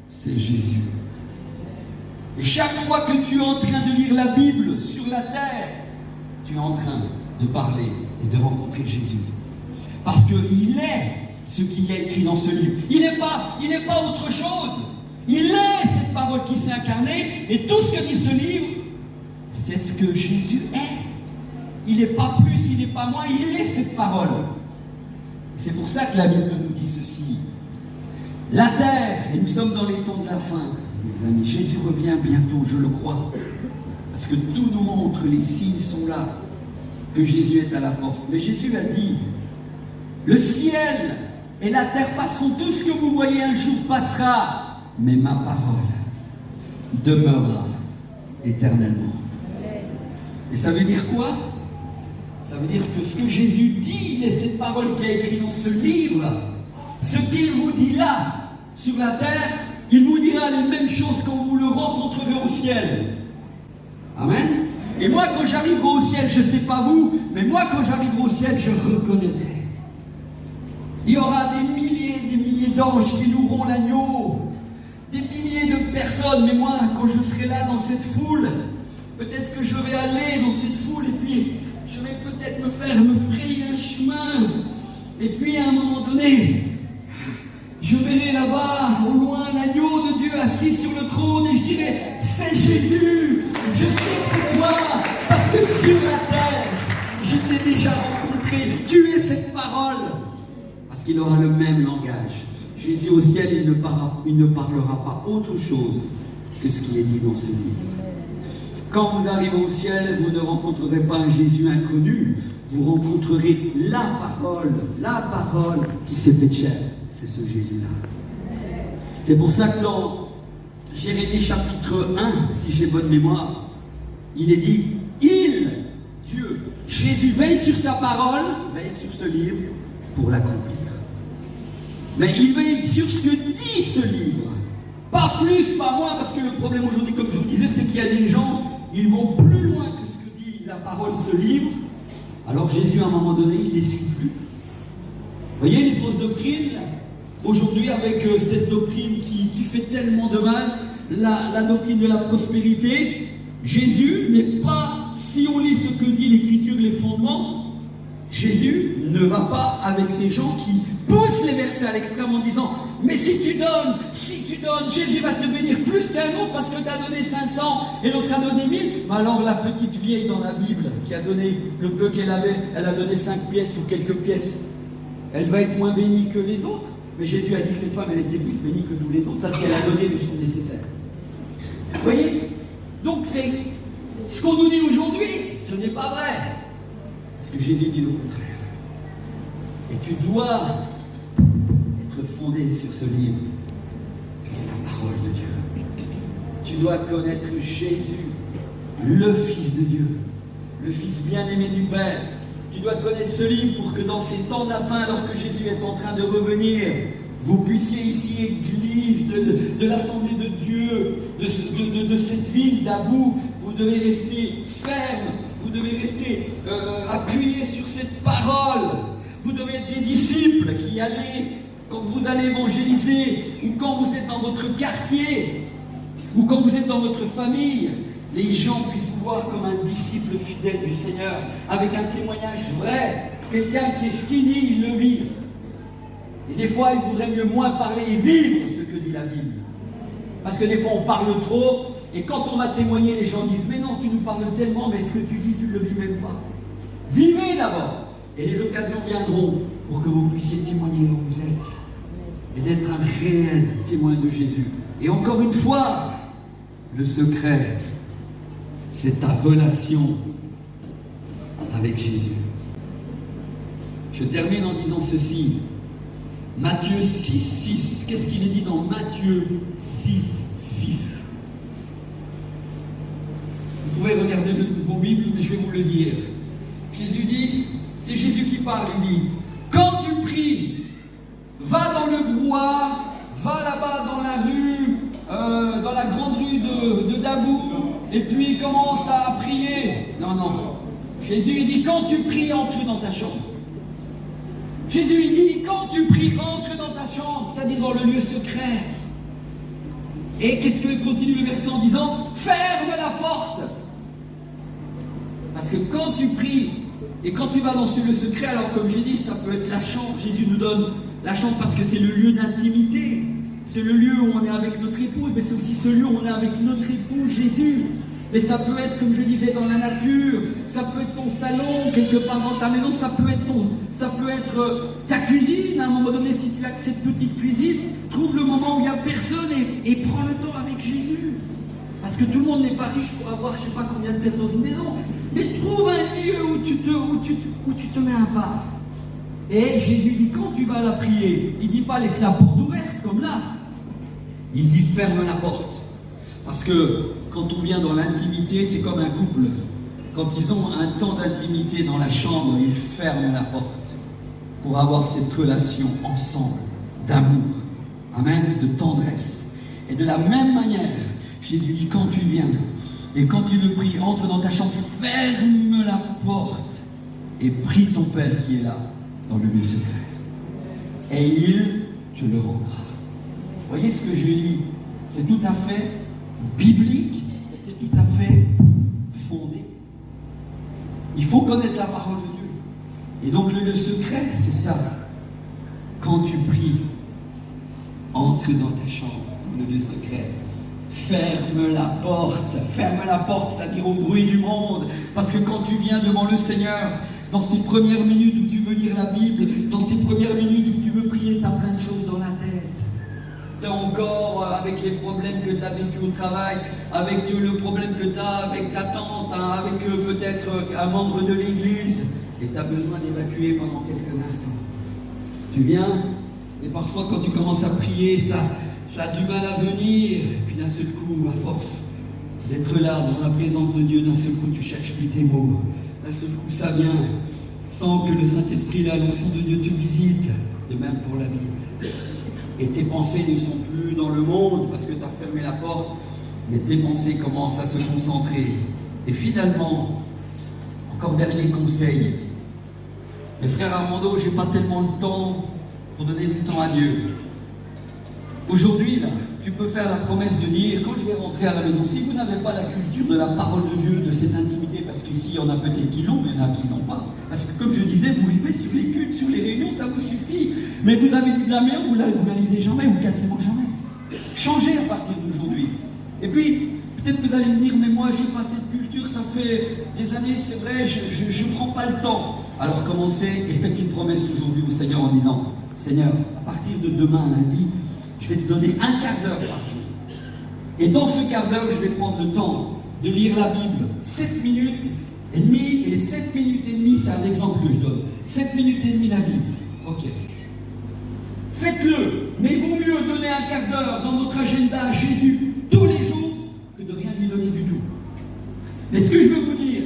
C'est Jésus. Et chaque fois que tu es en train de lire la Bible sur la terre, tu es en train de parler et de rencontrer Jésus. Parce qu'il est ce qu'il est écrit dans ce livre. Il n'est pas autre chose. Il est cette parole qui s'est incarnée. Et tout ce que dit ce livre, c'est ce que Jésus est. Il n'est pas plus, il n'est pas moins, il est cette parole. C'est pour ça que la Bible nous dit ceci. La terre, et nous sommes dans les temps de la fin, mes amis, Jésus revient bientôt, je le crois. Parce que tout nous montre, les signes sont là, que Jésus est à la porte. Mais Jésus a dit, le ciel et la terre passeront, tout ce que vous voyez un jour passera, mais ma parole demeurera éternellement. Et ça veut dire quoi? Ça veut dire que ce que Jésus dit, il est cette parole qui est écrite dans ce livre. Ce qu'il vous dit là, sur la terre, il vous dira les mêmes choses quand vous le rencontrerez au ciel. Amen. Et moi, quand j'arriverai au ciel, je ne sais pas vous, mais moi, quand j'arriverai au ciel, je reconnaîtrai. Il y aura des milliers d'anges qui loueront l'agneau, des milliers de personnes, mais moi, quand je serai là dans cette foule, peut-être que je vais aller dans cette foule et puis je vais peut-être me frayer un chemin. Et puis à un moment donné, je verrai là-bas, au loin, l'agneau de Dieu assis sur le trône et je dirai, c'est Jésus, je sais que c'est toi, parce que sur la terre, je t'ai déjà rencontré, tu es cette parole. Parce qu'il aura le même langage. Jésus au ciel, il ne parlera pas autre chose que ce qui est dit dans ce livre. Quand vous arrivez au ciel, vous ne rencontrerez pas un Jésus inconnu, vous rencontrerez la parole qui s'est faite chair. C'est ce Jésus-là. C'est pour ça que dans Jérémie chapitre 1, si j'ai bonne mémoire, il est dit, Dieu, Jésus veille sur sa parole, veille sur ce livre pour l'accomplir. Mais il veille sur ce que dit ce livre. Pas plus, pas moins, parce que le problème aujourd'hui, comme je vous disais, c'est qu'il y a des gens, ils vont plus loin que ce que dit la parole, ce livre. Alors Jésus, à un moment donné, il ne les suit plus. Vous voyez les fausses doctrines, aujourd'hui, avec cette doctrine qui fait tellement de mal, la doctrine de la prospérité, Jésus n'est pas, si on lit ce que dit l'Écriture, les fondements, Jésus ne va pas avec ces gens qui pousse les versets à l'extrême en disant mais si tu donnes, Jésus va te bénir plus qu'un autre parce que tu as donné 500 et l'autre a donné 1000. Mais alors la petite vieille dans la Bible qui a donné le peu qu'elle avait, elle a donné 5 pièces ou quelques pièces, elle va être moins bénie que les autres. Mais Jésus a dit que cette femme, elle était plus bénie que nous les autres parce qu'elle a donné de son nécessaire. Vous voyez? Donc c'est ce qu'on nous dit aujourd'hui, ce n'est pas vrai. Parce que Jésus dit le contraire. Et tu dois être fondé sur ce livre, qui est la parole de Dieu. Tu dois connaître Jésus, le Fils de Dieu, le Fils bien-aimé du Père. Tu dois connaître ce livre pour que dans ces temps de la fin, alors que Jésus est en train de revenir, vous puissiez ici, Église de l'Assemblée de Dieu, de cette ville d'Abou, vous devez rester ferme, vous devez rester appuyé sur cette parole. Vous devez être des disciples qui allez, quand vous allez évangéliser, ou quand vous êtes dans votre quartier, ou quand vous êtes dans votre famille, les gens puissent vous voir comme un disciple fidèle du Seigneur, avec un témoignage vrai, quelqu'un qui est skinny, il le vit. Et des fois, il vaudrait mieux moins parler et vivre ce que dit la Bible. Parce que des fois, on parle trop, et quand on va témoigner, les gens disent « Mais non, tu nous parles tellement, mais ce que tu dis, tu ne le vis même pas. » Vivez d'abord, et les occasions viendront pour que vous puissiez témoigner où vous êtes, et d'être un réel témoin de Jésus. Et encore une fois, le secret, c'est ta relation avec Jésus. Je termine en disant ceci. Matthieu 6, 6. Qu'est-ce qu'il est dit dans Matthieu 6, 6? Vous pouvez regarder vos Bibles, mais je vais vous le dire. Jésus dit, c'est Jésus qui parle, il dit, quand tu pries, va dans le brouhaha, va là-bas dans la rue, dans la grande rue de Dabou, et puis commence à prier. Non, non. Jésus, il dit, quand tu pries, entre dans ta chambre. Jésus, il dit, quand tu pries, entre dans ta chambre, c'est-à-dire dans le lieu secret. Et qu'est-ce que continue le verset en disant? Ferme la porte. Parce que quand tu pries, et quand tu vas dans ce lieu secret, alors comme j'ai dit, ça peut être la chambre. Jésus nous donne la chambre parce que c'est le lieu d'intimité. C'est le lieu où on est avec notre épouse, mais c'est aussi ce lieu où on est avec notre époux, Jésus. Mais ça peut être, comme je disais, dans la nature, ça peut être ton salon, quelque part dans ta maison, ça peut être ta cuisine. À un moment donné, si tu as cette petite cuisine, trouve le moment où il n'y a personne et prends le temps avec Jésus. Parce que tout le monde n'est pas riche pour avoir je ne sais pas combien de pièces dans une maison. Mais trouve un lieu où tu te mets à part. Et Jésus dit, quand tu vas la prier, il ne dit pas laisse la porte ouverte comme là. Il dit ferme la porte. Parce que quand on vient dans l'intimité, c'est comme un couple. Quand ils ont un temps d'intimité dans la chambre, ils ferment la porte pour avoir cette relation ensemble, d'amour, amen, de tendresse. Et de la même manière, Jésus dit, quand tu viens et quand tu le pries, entre dans ta chambre, ferme la porte et prie ton Père qui est là, dans le lieu secret. Et il te le rendra. Voyez ce que je lis, c'est tout à fait biblique et c'est tout à fait fondé. Il faut connaître la parole de Dieu. Et donc le secret, c'est ça. Quand tu pries, entre dans ta chambre, dans le lieu secret. Ferme la porte, c'est-à-dire au bruit du monde. Parce que quand tu viens devant le Seigneur, dans ces premières minutes où tu veux lire la Bible, dans ces premières minutes où tu veux prier, tu as plein de choses dans la tête. Tu as encore, avec les problèmes que tu as vécu au travail, avec le problème que tu as avec ta tante, hein, avec peut-être un membre de l'église, et tu as besoin d'évacuer pendant quelques instants. Tu viens, et parfois quand tu commences à prier, ça a du mal à venir, et puis d'un seul coup, à force d'être là, dans la présence de Dieu, d'un seul coup, tu cherches plus tes mots. D'un seul coup, ça vient, sans que le Saint-Esprit, la l'onction de Dieu te visite, de même pour la Bible. Et tes pensées ne sont plus dans le monde, parce que tu as fermé la porte, mais tes pensées commencent à se concentrer. Et finalement, encore dernier conseil, mes frères Armando, je n'ai pas tellement le temps pour donner du temps à Dieu. Aujourd'hui, là, tu peux faire la promesse de dire, quand je vais rentrer à la maison, si vous n'avez pas la culture de la parole de Dieu, de cette intimité, parce qu'ici, il y en a peut-être qui l'ont, mais il y en a qui n'ont pas. Parce que comme je disais, vous vivez sur les cultes, sur les réunions, ça vous suffit. Mais vous avez lu de la mer, vous ne la lisez jamais, ou quasiment jamais. Changez à partir d'aujourd'hui. Et puis, peut-être que vous allez me dire, mais moi, j'ai pas cette culture, ça fait des années, c'est vrai, je ne prends pas le temps. Alors commencez et faites une promesse aujourd'hui au Seigneur en disant, Seigneur, à partir de demain, lundi, je vais te donner un quart d'heure par jour. Et dans ce quart d'heure, je vais prendre le temps de lire la Bible 7 minutes et demie. Et les 7 minutes et demie, c'est un exemple que je donne. 7 minutes et demie la Bible. Ok. Faites-le. Mais il vaut mieux donner un quart d'heure dans notre agenda à Jésus tous les jours que de rien lui donner du tout. Mais ce que je veux vous dire,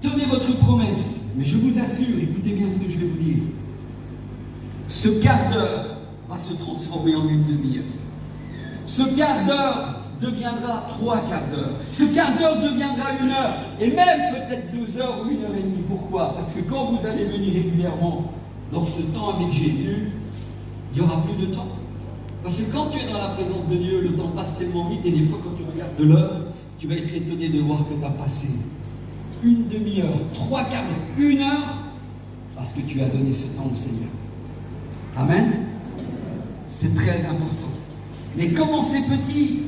tenez votre promesse. Mais je vous assure, écoutez bien ce que je vais vous dire. Ce quart d'heure va se transformer en une demi-heure. Ce quart d'heure deviendra 3 quarts d'heure. Ce quart d'heure deviendra 1 heure. Et même peut-être 2 heures ou 1 heure et demie. Pourquoi? Parce que quand vous allez venir régulièrement dans ce temps avec Jésus, il n'y aura plus de temps. Parce que quand tu es dans la présence de Dieu, le temps passe tellement vite. Et des fois, quand tu regardes de l'heure, tu vas être étonné de voir que tu as passé une demi-heure, 3 quarts d'heure, 1 heure, parce que tu as donné ce temps au Seigneur. Amen. C'est très important. Mais commencez petit.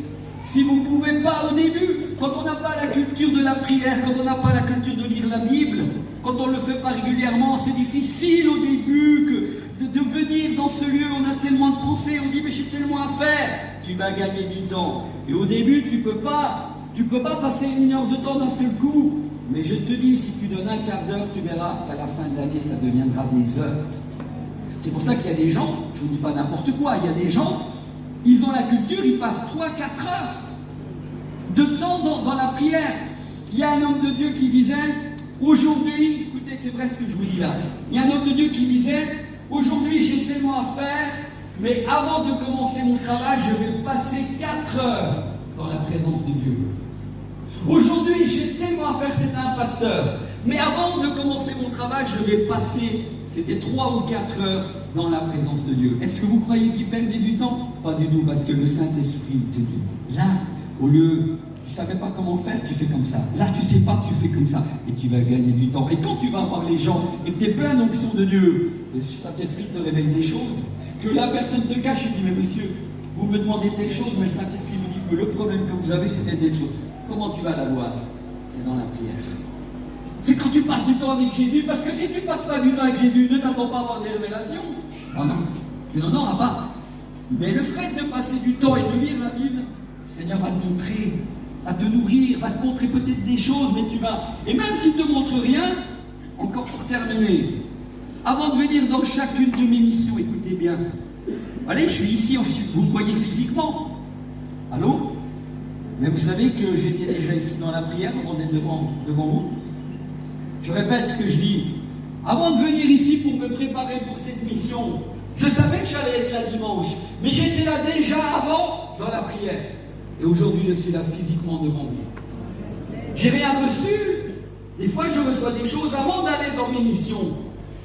Si vous ne pouvez pas au début, quand on n'a pas la culture de la prière, quand on n'a pas la culture de lire la Bible, quand on ne le fait pas régulièrement, c'est difficile au début de venir dans ce lieu. On a tellement de pensées, on dit mais j'ai tellement à faire. Tu vas gagner du temps. Et au début, tu peux pas passer 1 heure de temps d'un seul coup. Mais je te dis, si tu donnes un quart d'heure, tu verras qu'à la fin de l'année, ça deviendra des heures. C'est pour ça qu'il y a des gens, je ne vous dis pas n'importe quoi, il y a des gens, ils ont la culture, ils passent 3-4 heures de temps dans la prière. Il y a un homme de Dieu qui disait, aujourd'hui, écoutez, c'est vrai ce que je vous dis là, il y a un homme de Dieu qui disait, aujourd'hui j'ai tellement à faire, mais avant de commencer mon travail, je vais passer 4 heures dans la présence de Dieu. Aujourd'hui, j'ai tellement à faire, c'était un pasteur, mais avant de commencer mon travail, je vais passer, c'était 3 ou 4 heures dans la présence de Dieu. Est-ce que vous croyez qu'il perdait du temps? Pas du tout, parce que le Saint-Esprit te dit, là, au lieu, tu ne savais pas comment faire, tu fais comme ça. Là, tu ne sais pas, tu fais comme ça, et tu vas gagner du temps. Et quand tu vas voir les gens, et que tu es plein d'onction de Dieu, le Saint-Esprit te révèle des choses, que la personne te cache et dit, mais monsieur, vous me demandez telle chose, mais le Saint-Esprit vous dit que le problème que vous avez, c'était telle chose. Comment tu vas la voir? C'est dans la prière. C'est quand tu passes du temps avec Jésus, parce que si tu ne passes pas du temps avec Jésus, ne t'attends pas à avoir des révélations. Oh non, tu n'en auras pas. Mais le fait de passer du temps et de lire la Bible, le Seigneur va te montrer, va te nourrir, va te montrer peut-être des choses, mais tu vas... Et même s'il ne te montre rien, encore pour terminer, avant de venir dans chacune de mes missions, écoutez bien. Allez, je suis ici, vous me voyez physiquement. Allô? Mais vous savez que j'étais déjà ici dans la prière avant d'être devant vous. Je répète ce que je dis. Avant de venir ici pour me préparer pour cette mission, je savais que j'allais être là dimanche, mais j'étais là déjà avant dans la prière. Et aujourd'hui, je suis là physiquement devant vous. J'ai rien reçu. Des fois, je reçois des choses avant d'aller dans mes missions.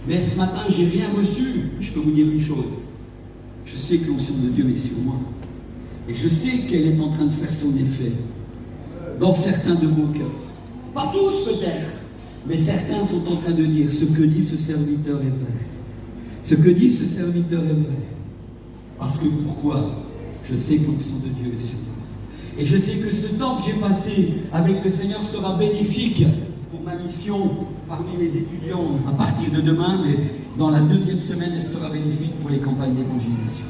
Mais ce matin, j'ai rien reçu. Je peux vous dire une chose. Je sais que l'onction de Dieu est sur moi. Et je sais qu'elle est en train de faire son effet dans certains de vos cœurs. Pas tous peut-être, mais certains sont en train de dire ce que dit ce serviteur est vrai. Ce que dit ce serviteur est vrai. Parce que pourquoi? Je sais que l'onction de Dieu est sur moi. Et je sais que ce temps que j'ai passé avec le Seigneur sera bénéfique pour ma mission parmi les étudiants à partir de demain, mais dans la 2e semaine, elle sera bénéfique pour les campagnes d'évangélisation.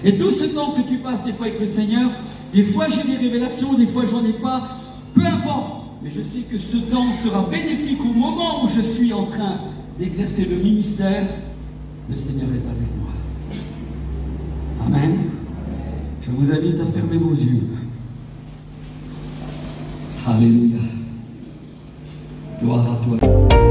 Et tout ce temps que tu passes des fois avec le Seigneur, des fois j'ai des révélations, des fois j'en ai pas, peu importe. Mais je sais que ce temps sera bénéfique au moment où je suis en train d'exercer le ministère. Le Seigneur est avec moi. Amen. Je vous invite à fermer vos yeux. Alléluia. Gloire à toi.